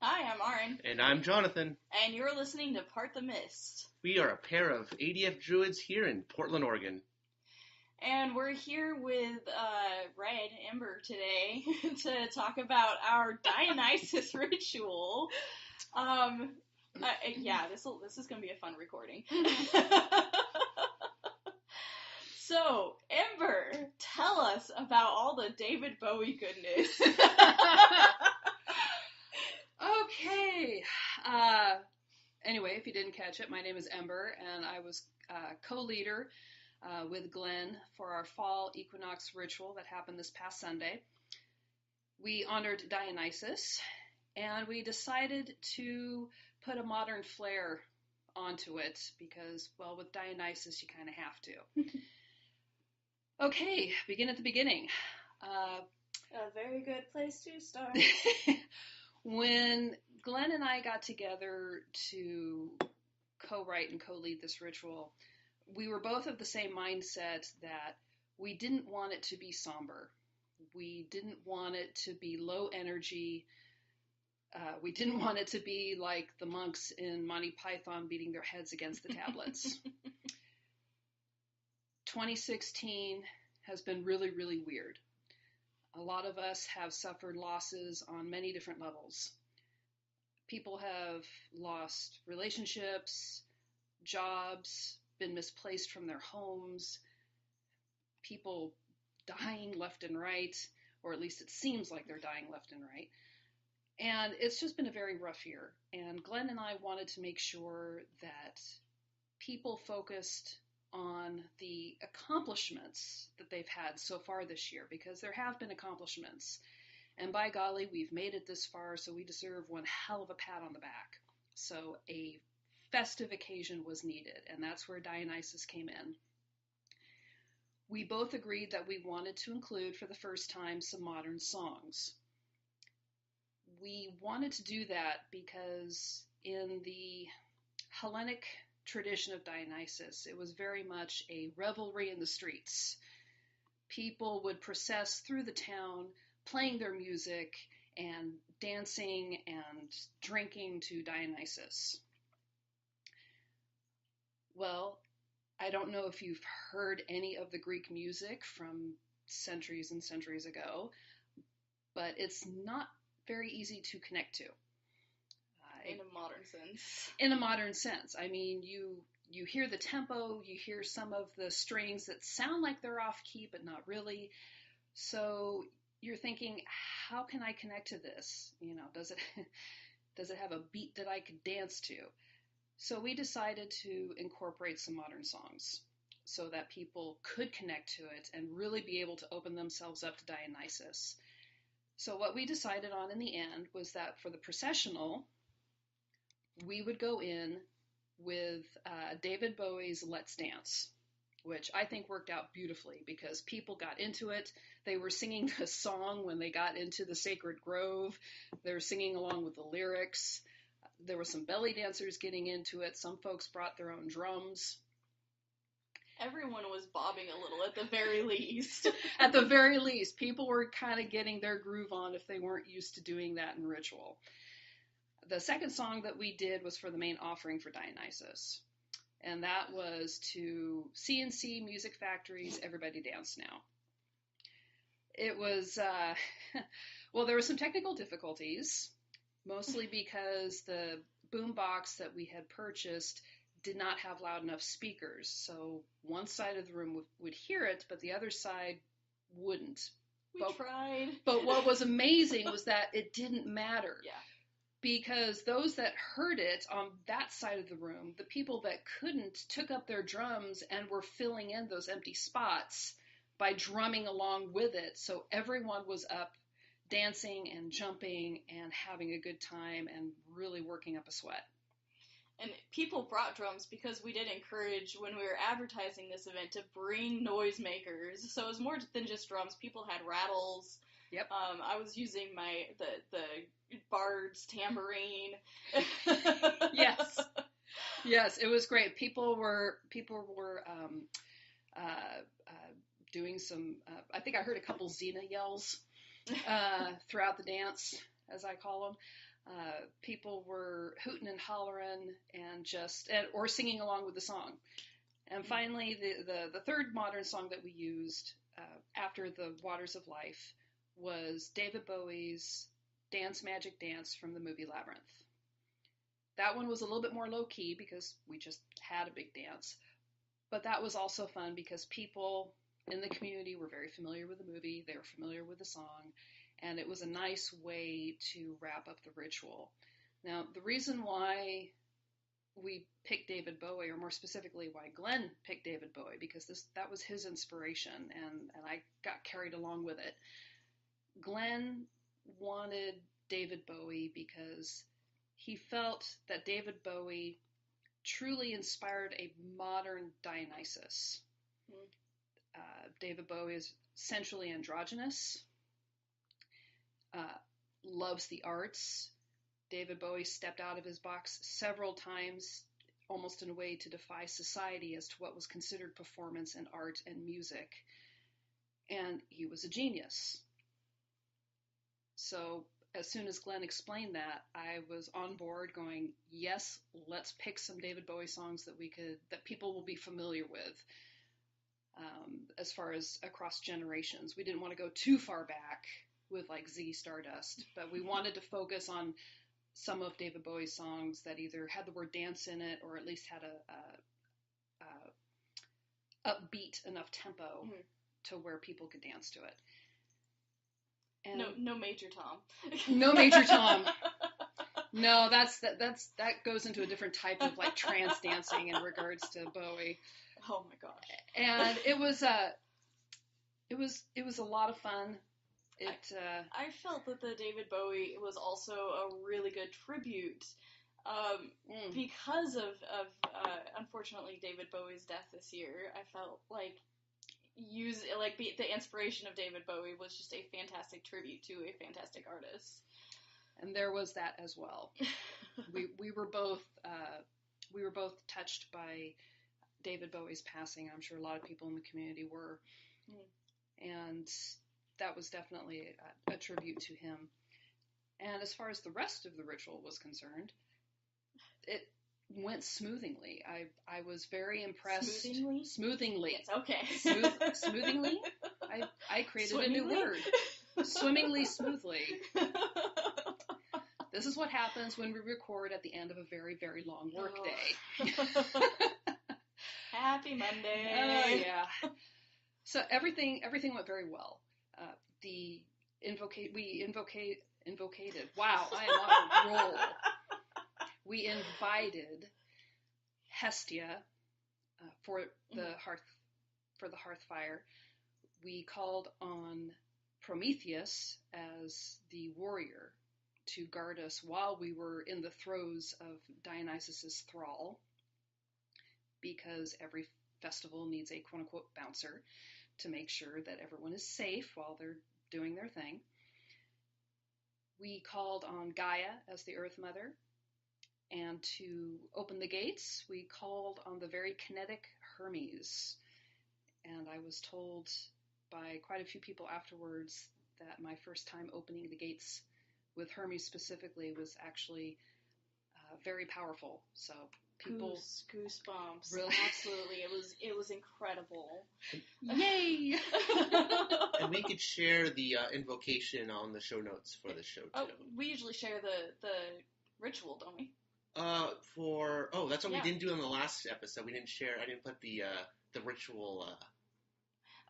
Hi, I'm Arin. And I'm Jonathan. And you're listening to Part the Mist. We are a pair of ADF Druids here in Portland, Oregon. And we're here with Red, Ember, today to talk about our Dionysus ritual. This is going to be a fun recording. So, Ember, tell us about all the David Bowie goodness. Okay. Anyway, if you didn't catch it, my name is Ember, and I was co-leader with Glenn for our Fall Equinox ritual that happened this past Sunday. We honored Dionysus, and we decided to put a modern flair onto it because, well, with Dionysus, you kind of have to. Okay, begin at the beginning. A very good place to start. When Glenn and I got together to co-write and co-lead this ritual, we were both of the same mindset that we didn't want it to be somber. We didn't want it to be low energy. We didn't want it to be like the monks in Monty Python beating their heads against the tablets. 2016 has been really, really weird. A lot of us have suffered losses on many different levels. People have lost relationships, jobs, been misplaced from their homes, people dying left and right, or at least it seems like they're dying left and right. And it's just been a very rough year. And Glenn and I wanted to make sure that people focused on the accomplishments that they've had so far this year, because there have been accomplishments. And by golly, we've made it this far, so we deserve one hell of a pat on the back. So a festive occasion was needed, and that's where Dionysus came in. We both agreed that we wanted to include, for the first time, some modern songs. We wanted to do that because in the Hellenic tradition of Dionysus, it was very much a revelry in the streets. People would process through the town, playing their music and dancing and drinking to Dionysus. Well, I don't know if you've heard any of the Greek music from centuries and centuries ago, but it's not very easy to connect to. In a modern sense. In a modern sense. I mean, you hear the tempo, you hear some of the strings that sound like they're off key, but not really. So you're thinking, how can I connect to this? You know, does it have a beat that I could dance to? So we decided to incorporate some modern songs so that people could connect to it and really be able to open themselves up to Dionysus. So what we decided on in the end was that for the processional, we would go in with David Bowie's Let's Dance, which I think worked out beautifully because people got into it. They were singing the song when they got into the sacred grove. They were singing along with the lyrics. There were some belly dancers getting into it. Some folks brought their own drums. Everyone was bobbing a little at the very least. At the very least, people were kind of getting their groove on if they weren't used to doing that in ritual. The second song that we did was for the main offering for Dionysus, and that was to CNC Music Factory's Everybody Dance Now. It was, well, there were some technical difficulties, mostly because the boombox that we had purchased did not have loud enough speakers, so one side of the room would hear it, but the other side wouldn't. We tried. But what was amazing was that it didn't matter. Yeah. Because those that heard it on that side of the room, the people that couldn't took up their drums and were filling in those empty spots by drumming along with it. So everyone was up dancing and jumping and having a good time and really working up a sweat. And people brought drums because we did encourage, when we were advertising this event, to bring noisemakers. So it was more than just drums. People had rattles. Yep. I was using the bard's tambourine. Yes, it was great. People were doing some. I think I heard a couple Xena yells throughout the dance, as I call them. people were hooting and hollering and or singing along with the song. And finally, the third modern song that we used after the Waters of Life was David Bowie's Dance Magic Dance from the movie Labyrinth. That one was a little bit more low-key because we just had a big dance. But that was also fun because people in the community were very familiar with the movie. They were familiar with the song. And it was a nice way to wrap up the ritual. Now, the reason why we picked David Bowie, or more specifically why Glenn picked David Bowie, because that was his inspiration, and I got carried along with it. Glenn wanted David Bowie because he felt that David Bowie truly inspired a modern Dionysus. David Bowie is sensually androgynous, loves the arts. David Bowie stepped out of his box several times, almost in a way to defy society as to what was considered performance in art and music. And he was a genius. So as soon as Glenn explained that, I was on board going, yes, let's pick some David Bowie songs that people will be familiar with. As far as across generations, we didn't want to go too far back with like Ziggy Stardust, but we wanted to focus on some of David Bowie's songs that either had the word dance in it or at least had a upbeat enough tempo to where people could dance to it. And no Major Tom. No Major Tom. No, that goes into a different type of like trance dancing in regards to Bowie. Oh my gosh. And it was a lot of fun. I felt that the David Bowie was also a really good tribute because of unfortunately David Bowie's death this year. I felt like the inspiration of David Bowie was just a fantastic tribute to a fantastic artist. And there was that as well. we were both touched by David Bowie's passing. I'm sure a lot of people in the community were, and that was definitely a tribute to him. And as far as the rest of the ritual was concerned, it went smoothingly. I was very impressed. Smoothingly. Yes, okay. Smoothingly? I created a new word. Swimmingly smoothly. This is what happens when we record at the end of a very, very long work day. Happy Monday. Yeah. So everything went very well. We invocated. Wow, I am on a roll. We invited Hestia for the hearth fire. We called on Prometheus as the warrior to guard us while we were in the throes of Dionysus's thrall, because every festival needs a quote-unquote bouncer to make sure that everyone is safe while they're doing their thing. We called on Gaia as the Earth Mother, and to open the gates, we called on the very kinetic Hermes. And I was told by quite a few people afterwards that my first time opening the gates with Hermes specifically was actually very powerful. So people goosebumps. Really? Absolutely. It was incredible. Yay! And we could share the invocation on the show notes for the show too. Oh, we usually share the ritual, don't we? That's what we didn't do in the last episode. I didn't put the ritual.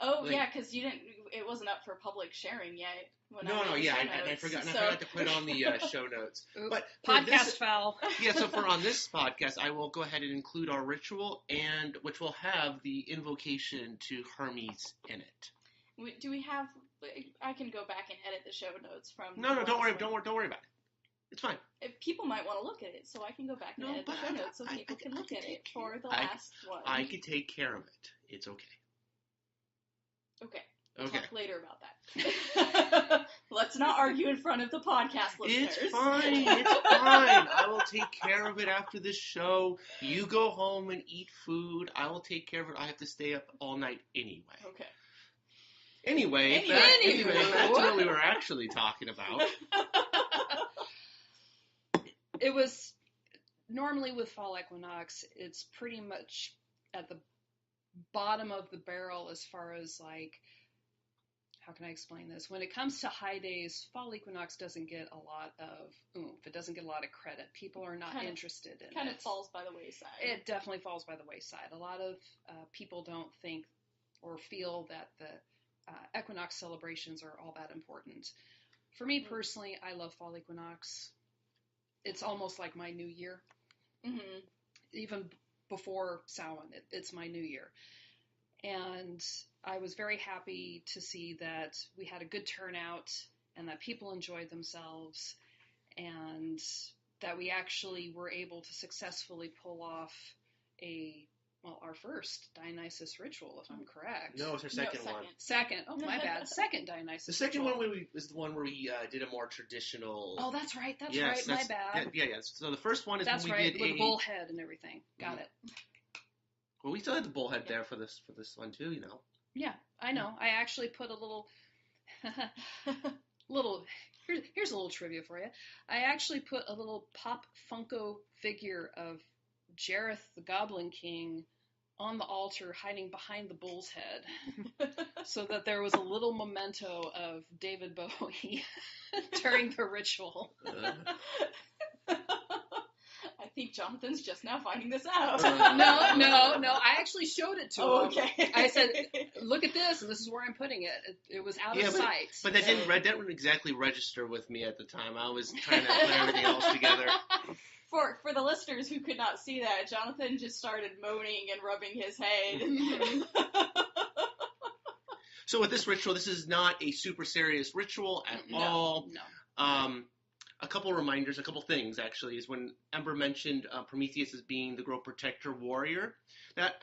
Because it wasn't up for public sharing yet. I forgot to put it on the show notes. Oops, but podcast foul. Yeah, so on this podcast, I will go ahead and include our ritual, and which will have the invocation to Hermes in it. Do we have? I can go back and edit the show notes from. No, don't worry about it. It's fine. If people might want to look at it, so I can go back and edit the show notes so people can look at it for the last one. I could take care of it. It's okay. Okay. We'll talk later about that. Let's not argue in front of the podcast listeners. It's fine. I will take care of it after this show. You go home and eat food. I will take care of it. I have to stay up all night anyway. Okay. Anyway, back to what we were actually talking about. It was normally with Fall Equinox, it's pretty much at the bottom of the barrel as far as like, how can I explain this? When it comes to high days, Fall Equinox doesn't get a lot of oomph. It doesn't get a lot of credit. People are not interested in it. Kind of falls by the wayside. It definitely falls by the wayside. A lot of people don't think or feel that the equinox celebrations are all that important. For me personally, I love Fall Equinox. It's almost like my new year. Mm-hmm. Even before Samhain, it's my new year. And I was very happy to see that we had a good turnout and that people enjoyed themselves and that we actually were able to successfully pull off our first Dionysus ritual, if I'm correct. No, it's our second one. Second. Oh, my bad. Second Dionysus The second ritual. one was the one where we did a more traditional... Oh, that's right. My bad. Yeah. So the first one is that's when we right, did with the bullhead and everything. Got it. Well, we still had the bullhead there for this one too, you know. Yeah, I know. I actually put a little... Here's a little trivia for you. I actually put a little Pop Funko figure of Jareth the Goblin King on the altar hiding behind the bull's head so that there was a little memento of David Bowie during the ritual. I think Jonathan's just now finding this out. No. I actually showed it to him. Okay. I said, look at this, and this is where I'm putting it. It was out of sight. But that didn't exactly register with me at the time. I was trying to put everything else together. For the listeners who could not see that, Jonathan just started moaning and rubbing his head. So with this ritual, this is not a super serious ritual at all. No. A couple reminders, a couple things actually, is when Ember mentioned Prometheus as being the Grow Protector Warrior. That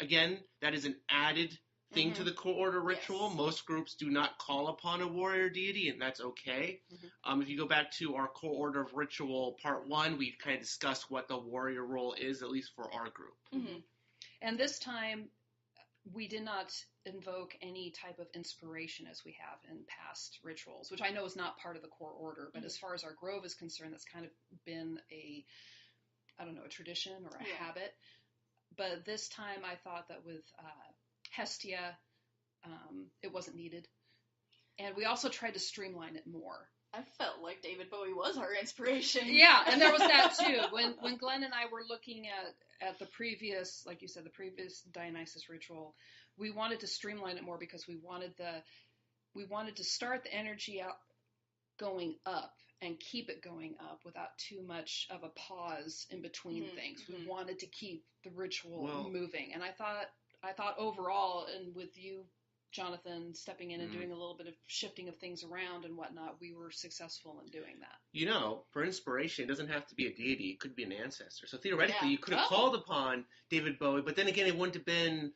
is an added thing to the core order ritual. Yes. Most groups do not call upon a warrior deity, and that's okay. If you go back to our core order of ritual part 1, we kind of discussed what the warrior role is, at least for our group. Mm-hmm. And this time, we did not invoke any type of inspiration as we have in past rituals, which I know is not part of the core order, but as far as our grove is concerned, that's kind of been a tradition or a habit. But this time I thought that with Hestia, it wasn't needed. And we also tried to streamline it more. I felt like David Bowie was our inspiration. Yeah, and there was that too. When Glenn and I were looking at the previous, like you said, the previous Dionysus ritual, we wanted to streamline it more because we wanted to start the energy out going up and keep it going up without too much of a pause in between things. We wanted to keep the ritual moving. And I thought overall, and with you, Jonathan, stepping in and doing a little bit of shifting of things around and whatnot, we were successful in doing that. You know, for inspiration, it doesn't have to be a deity. It could be an ancestor. So theoretically, you could have called upon David Bowie, but then again, it wouldn't have been...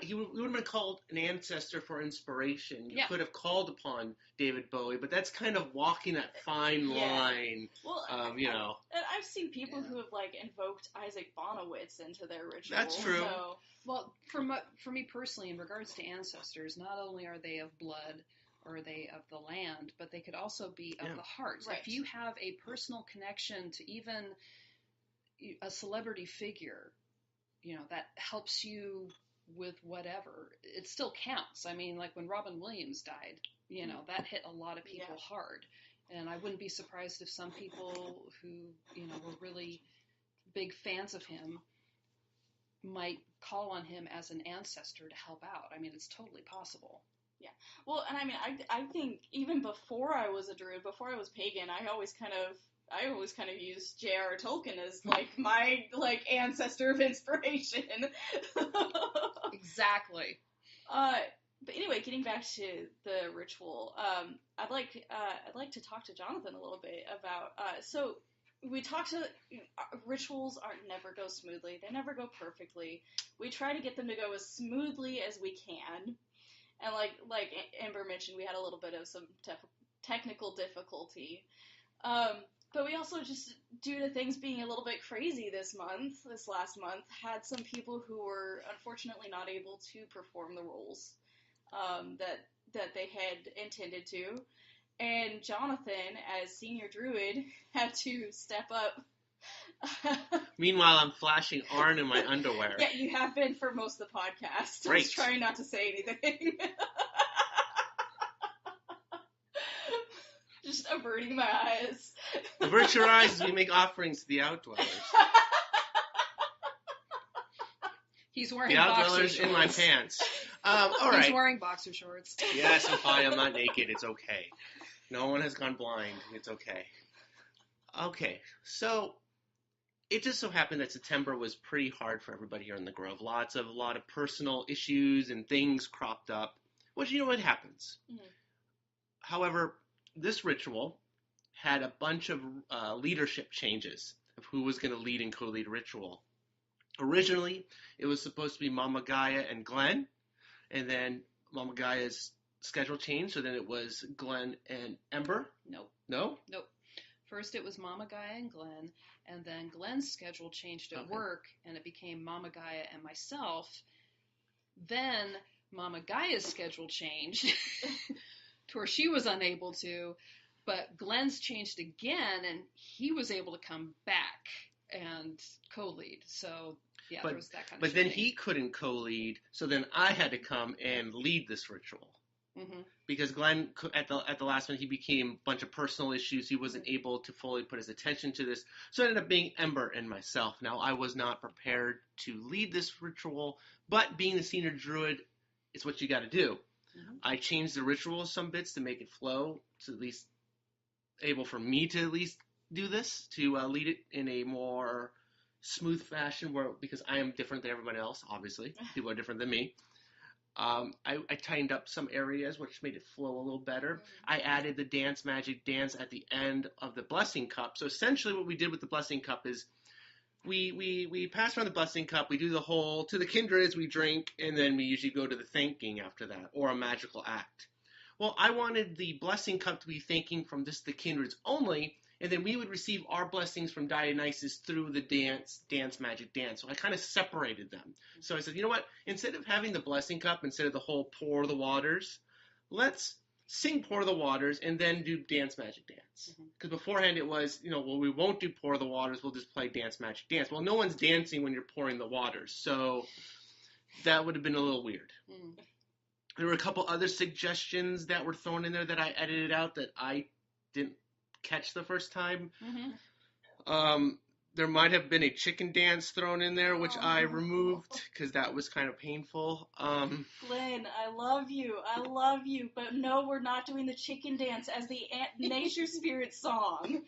He would have been called an ancestor for inspiration. You could have called upon David Bowie, but that's kind of walking that fine line. Well, know. And I've seen people who have invoked Isaac Bonowitz into their ritual. That's true. So. Well, for me personally, in regards to ancestors, not only are they of blood or are they of the land, but they could also be of the heart. Right. If you have a personal connection to even a celebrity figure, that helps you with whatever, it still counts. I mean, like when Robin Williams died, that hit a lot of people hard. And I wouldn't be surprised if some people who, were really big fans of him might call on him as an ancestor to help out. I mean, it's totally possible. Yeah. Well, and I mean, I think even before I was a druid, before I was pagan, I always kind of used J.R.R. Tolkien as my ancestor of inspiration. Exactly. But anyway, getting back to the ritual, I'd like to talk to Jonathan a little bit about. So we talked to rituals never go smoothly. They never go perfectly. We try to get them to go as smoothly as we can. And like Ember mentioned, we had a little bit of some technical difficulty. But we also, just due to things being a little bit crazy this last month, had some people who were unfortunately not able to perform the roles that they had intended to. And Jonathan, as Senior Druid, had to step up Meanwhile, I'm flashing Arin in my underwear. Yeah, you have been for most of the podcast. Great. I was trying not to say anything. Just averting my eyes. Avert your eyes as we make offerings to the outdwellers. He's wearing the boxer outdwellers shorts. in my pants. All right. He's wearing boxer shorts. Yes, I'm fine. I'm not naked. It's okay. No one has gone blind. It's okay. Okay, so it just so happened that September was pretty hard for everybody here in the Grove. A lot of personal issues and things cropped up, which you know what happens. Mm-hmm. However, this ritual had a bunch of leadership changes of who was going to lead and co-lead ritual. Originally, it was supposed to be Mama Gaia and Glenn, and then Mama Gaia's schedule changed, so then it was Glenn and Ember. Nope. No? Nope. First it was Mama Gaia and Glenn, and then Glenn's schedule changed at work, and it became Mama Gaia and myself. Then Mama Gaia's schedule changed to where she was unable to, but Glenn's changed again, and he was able to come back and co-lead. So, yeah, there was that kind of But then he couldn't co-lead, so then I had to come and lead this ritual. Mm-hmm. Because Glenn, at the last one, he became a bunch of personal issues. He wasn't able to fully put his attention to this. So it ended up being Ember and myself. Now, I was not prepared to lead this ritual, but being the Senior Druid is what you got to do. Mm-hmm. I changed the ritual some bits to make it flow, to at least able for me to at least do this, to lead it in a more smooth fashion, because I am different than everyone else, obviously. People are different than me. I tightened up some areas, which made it flow a little better. I added the Dance Magic Dance at the end of the Blessing Cup. So essentially what we did with the Blessing Cup is we pass around the Blessing Cup, we do the whole, to the kindreds, we drink, and then we usually go to the thanking after that, or a magical act. Well, I wanted the Blessing Cup to be thanking from just the kindreds only, and then we would receive our blessings from Dionysus through the dance magic dance. So I kind of separated them. So I said, you know what? Instead of having the blessing cup, instead of the whole pour the waters, let's sing pour the waters and then do dance magic dance. Because beforehand it was, well, we won't do pour the waters. We'll just play dance magic dance. Well, no one's dancing when you're pouring the waters. So that would have been a little weird. There were a couple other suggestions that were thrown in there that I edited out that I didn't catch the first time. There might have been a chicken dance thrown in there, which I removed because that was kind of painful. Glenn, I love you, but no, we're not doing the chicken dance as the nature spirit song.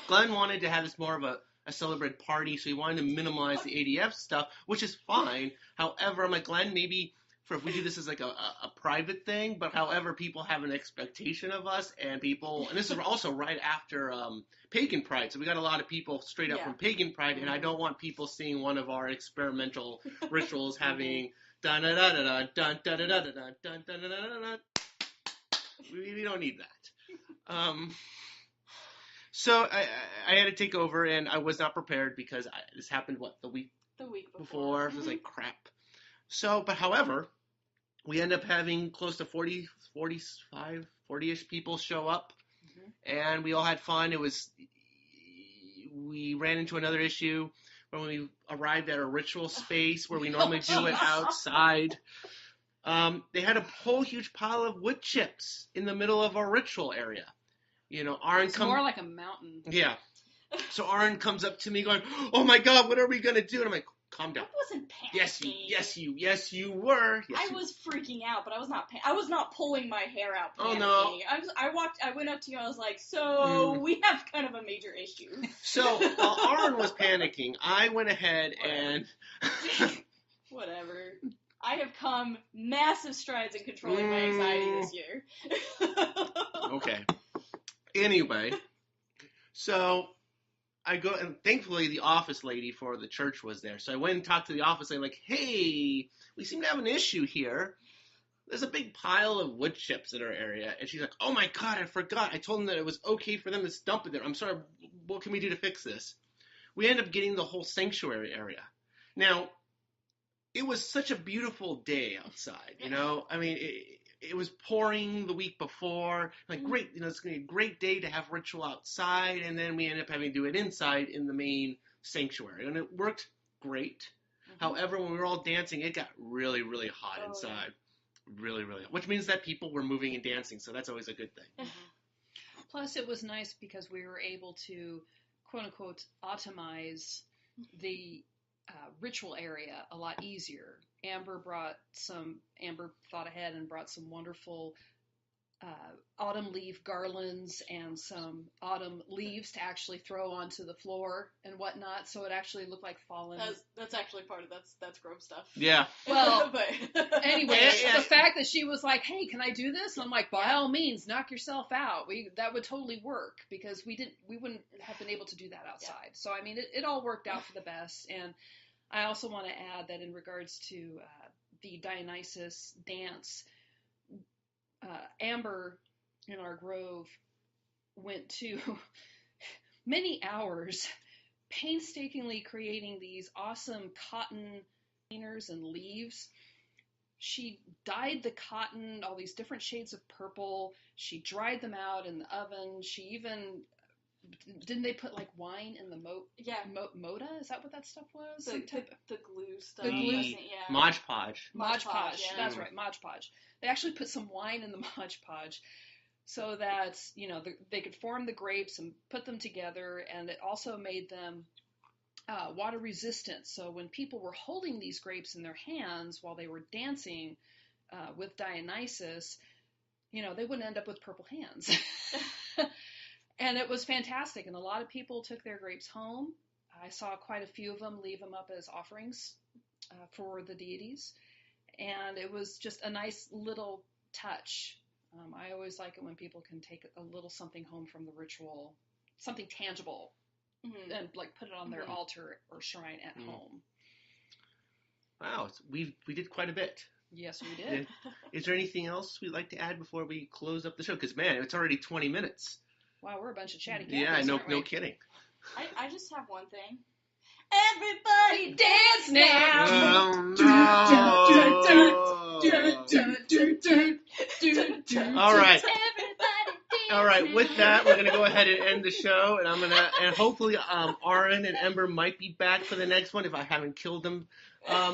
Glenn wanted to have this more of a celebrate party, so he wanted to minimize the ADF stuff, which is fine. However, I'm like, Glenn, maybe if we do this as like a private thing, but however, people have an expectation of us, and this is also right after Pagan Pride, so we got a lot of people straight up from Pagan Pride, and I don't want people seeing one of our experimental rituals having dun da da da dun da da da da dun dun da da da. We don't need that. So I had to take over, and I was not prepared because this happened the week before. It was like crap. So, but however, we end up having close to 40-ish people show up, and we all had fun. We ran into another issue when we arrived at a ritual space where we normally do it outside. They had a whole huge pile of wood chips in the middle of our ritual area. Arin it's more like a mountain. Yeah. So Arin comes up to me going, "Oh my God, what are we gonna do?" And I'm like, "Calm down." I wasn't panicking. Yes, you were. I was freaking out, but I was not. I was not pulling my hair out. Panicking. Oh no! I went up to you. I was like, "So we have kind of a major issue." So while Arin was panicking, I went ahead and whatever. I have come massive strides in controlling my anxiety this year. Okay. Anyway, so I go, and thankfully the office lady for the church was there. So I went and talked to the office lady, like, "Hey, we seem to have an issue here. There's a big pile of wood chips in our area." And she's like, "Oh my God, I forgot. I told them that it was okay for them to dump it there. I'm sorry. What can we do to fix this?" We ended up getting the whole sanctuary area. Now, it was such a beautiful day outside, I mean, it was pouring the week before. Like, great, it's going to be a great day to have ritual outside, and then we ended up having to do it inside in the main sanctuary, and it worked great. However, when we were all dancing, it got really, really hot inside. Really, really hot, which means that people were moving and dancing, so that's always a good thing. Plus, it was nice because we were able to, quote-unquote, automize the ritual area a lot easier. Amber thought ahead and brought some wonderful autumn leaf garlands and some autumn leaves to actually throw onto the floor and whatnot, so it actually looked like fallen. That's actually part of that's Grove stuff. Yeah. Well, but anyway, the fact that she was like, "Hey, can I do this?" And I'm like, "By all means, knock yourself out. That would totally work because we wouldn't have been able to do that outside." Yeah. So I mean, it all worked out for the best. And I also want to add that in regards to the Dionysus dance. Amber in our grove went to many hours painstakingly creating these awesome cotton containers and leaves. She dyed the cotton all these different shades of purple. She dried them out in the oven. She even didn't they put like wine in the moda? Is that what that stuff was? The glue stuff. The glue, Mod Podge. Mod Podge. Yeah. That's right, Mod Podge. They actually put some wine in the Mod Podge so that they could form the grapes and put them together, and it also made them water resistant. So when people were holding these grapes in their hands while they were dancing with Dionysus, they wouldn't end up with purple hands. And it was fantastic, and a lot of people took their grapes home. I saw quite a few of them leave them up as offerings for the deities, and it was just a nice little touch. I always like it when people can take a little something home from the ritual, something tangible, and like put it on their altar or shrine at home. Wow, we did quite a bit. Yes, we did. Is there anything else we'd like to add before we close up the show? Because, man, it's already 20 minutes. Wow, we're a bunch of chatty Cathy's, no kidding. I just have one thing. Everybody dance now! All right. With that, we're gonna go ahead and end the show, and hopefully Arin and Ember might be back for the next one if I haven't killed them.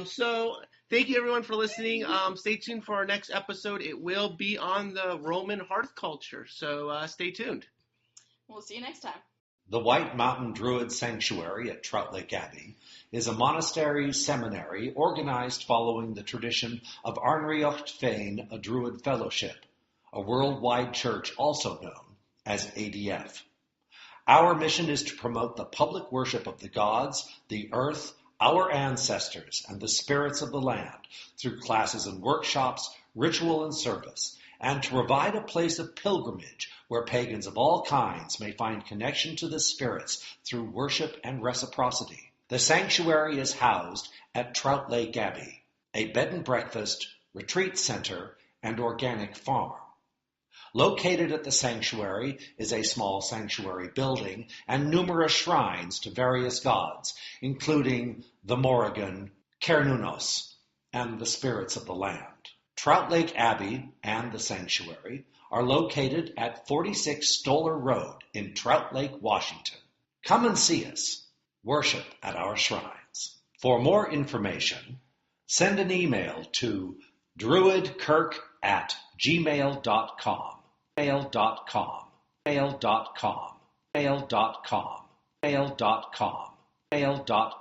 So thank you everyone for listening. Stay tuned for our next episode. It will be on the Roman Hearth Culture. So stay tuned. We'll see you next time. The White Mountain Druid Sanctuary at Trout Lake Abbey is a monastery seminary organized following the tradition of Arnriocht Féin, a Druid Fellowship, a worldwide church also known as ADF. Our mission is to promote the public worship of the gods, the earth, our ancestors, and the spirits of the land through classes and workshops, ritual and service, and to provide a place of pilgrimage where pagans of all kinds may find connection to the spirits through worship and reciprocity. The sanctuary is housed at Trout Lake Abbey, a bed and breakfast, retreat center, and organic farm. Located at the sanctuary is a small sanctuary building and numerous shrines to various gods, including the Morrigan, Cernunnos, and the spirits of the land. Trout Lake Abbey and the sanctuary are located at 46 Stoller Road in Trout Lake, Washington. Come and see us. Worship at our shrines. For more information, send an email to druidkirk@gmail.com. mail.com, mail.com, mail.com, mail.com, mail.com.